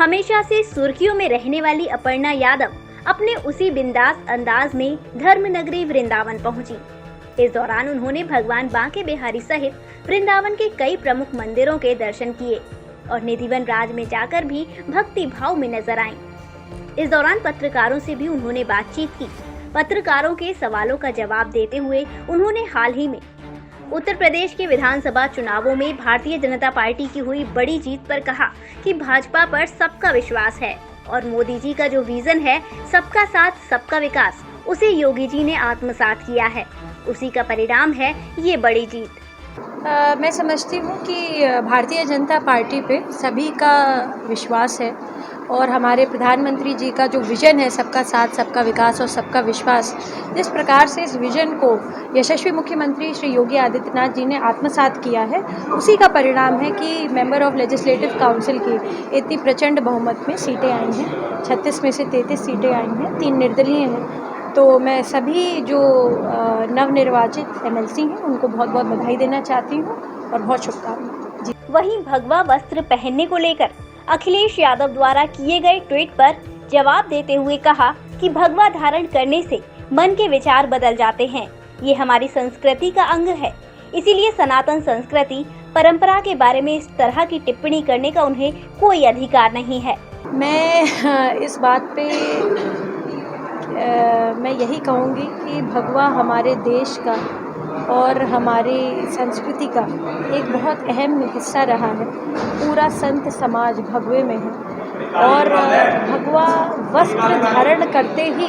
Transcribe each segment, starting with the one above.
हमेशा से सुर्खियों में रहने वाली अपर्णा यादव अपने उसी बिंदास अंदाज में धर्म नगरी वृंदावन पहुंची। इस दौरान उन्होंने भगवान बांके बिहारी सहित वृंदावन के कई प्रमुख मंदिरों के दर्शन किए और निधिवन राज में जाकर भी भक्ति भाव में नजर आईं। इस दौरान पत्रकारों से भी उन्होंने बातचीत की। पत्रकारों के सवालों का जवाब देते हुए उन्होंने हाल ही में उत्तर प्रदेश के विधानसभा चुनावों में भारतीय जनता पार्टी की हुई बड़ी जीत पर कहा कि भाजपा पर सबका विश्वास है और मोदी जी का जो विजन है सबका साथ सबका विकास, उसे योगी जी ने आत्मसात किया है। उसी का परिणाम है ये बड़ी जीत। मैं समझती हूँ कि भारतीय जनता पार्टी पे सभी का विश्वास है और हमारे प्रधानमंत्री जी का जो विज़न है सबका साथ सबका विकास और सबका विश्वास, जिस प्रकार से इस विज़न को यशस्वी मुख्यमंत्री श्री योगी आदित्यनाथ जी ने आत्मसात किया है, उसी का परिणाम है कि मेंबर ऑफ लेजिस्लेटिव काउंसिल की इतनी प्रचंड बहुमत में सीटें आई हैं। 36 में से 33 सीटें आई हैं, 3 निर्दलीय हैं। तो मैं सभी जो नवनिर्वाचित एमएलसी हैं उनको बहुत बहुत बधाई देना चाहती हूँ और बहुत शुभकामनाएं। वहीं भगवा वस्त्र पहनने को लेकर अखिलेश यादव द्वारा किए गए ट्वीट पर जवाब देते हुए कहा कि भगवा धारण करने से मन के विचार बदल जाते हैं। ये हमारी संस्कृति का अंग है, इसीलिए सनातन संस्कृति परंपरा के बारे में इस तरह की टिप्पणी करने का उन्हें कोई अधिकार नहीं है। मैं इस बात पे मैं यही कहूँगी कि भगवा हमारे देश का और हमारी संस्कृति का एक बहुत अहम हिस्सा रहा है। पूरा संत समाज भगवे में है और भगवा वस्त्र धारण करते ही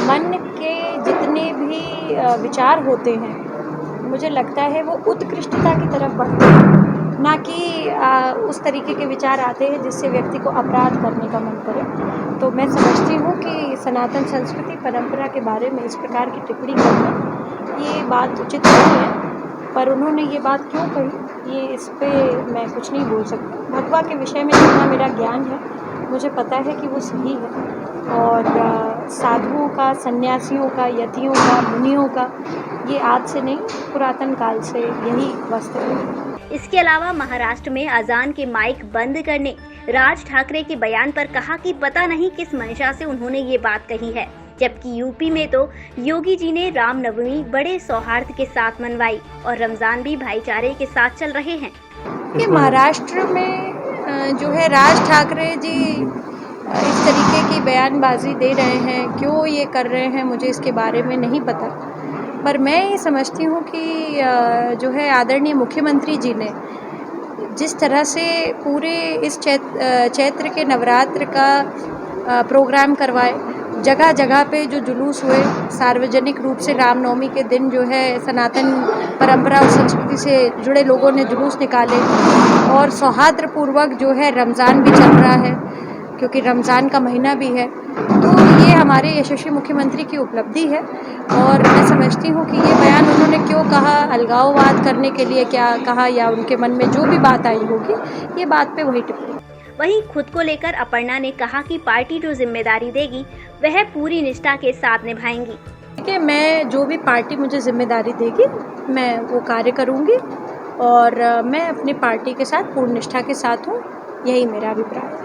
मन के जितने भी विचार होते हैं, मुझे लगता है वो उत्कृष्टता की तरफ बढ़ते हैं, ना कि उस तरीके के विचार आते हैं जिससे व्यक्ति को अपराध करने का मन करे। तो मैं समझती हूँ कि सनातन संस्कृति परंपरा के बारे में इस प्रकार की टिप्पणी करना ये बात उचित नहीं है, पर उन्होंने ये बात क्यों कही ये इस पे मैं कुछ नहीं बोल सकती। भगवा के विषय में जितना मेरा ज्ञान है मुझे पता है कि वो सही है और साधुओं का, सन्यासियों का, यतियों का, मुनियों का ये आज से नहीं, पुरातन काल से यही वस्त्र है। इसके अलावा महाराष्ट्र में अजान के माइक बंद करने राज ठाकरे के बयान पर कहा कि पता नहीं किस मंशा से उन्होंने ये बात कही है, जबकि यूपी में तो योगी जी ने रामनवमी बड़े सौहार्द के साथ मनवाई और रमजान भी भाईचारे के साथ चल रहे हैं। कि महाराष्ट्र में जो है राज ठाकरे जी इस तरीके की बयानबाजी दे रहे हैं, क्यों ये कर रहे हैं मुझे इसके बारे में नहीं पता, पर मैं ये समझती हूँ कि जो है आदरणीय मुख्यमंत्री जी ने जिस तरह से पूरे इस चैत्र के नवरात्र का प्रोग्राम करवाए, जगह जगह पे जो जुलूस हुए, सार्वजनिक रूप से रामनवमी के दिन जो है सनातन परंपरा और संस्कृति से जुड़े लोगों ने जुलूस निकाले और सौहार्दपूर्वक जो है रमज़ान भी चल रहा है क्योंकि रमज़ान का महीना भी है। तो ये हमारे यशस्वी मुख्यमंत्री की उपलब्धि है और मैं समझती हूँ कि ये बयान उन्होंने क्यों कहा, अलगाववाद करने के लिए क्या कहा या उनके मन में जो भी बात आई होगी, ये बात पे वही टिप्पणी। वहीं खुद को लेकर अपर्णा ने कहा कि पार्टी जो जिम्मेदारी देगी वह पूरी निष्ठा के साथ निभाएंगी। देखिए, मैं जो भी पार्टी मुझे जिम्मेदारी देगी मैं वो कार्य करूँगी और मैं अपनी पार्टी के साथ पूर्ण निष्ठा के साथ हूँ, यही मेरा अभिप्राय है।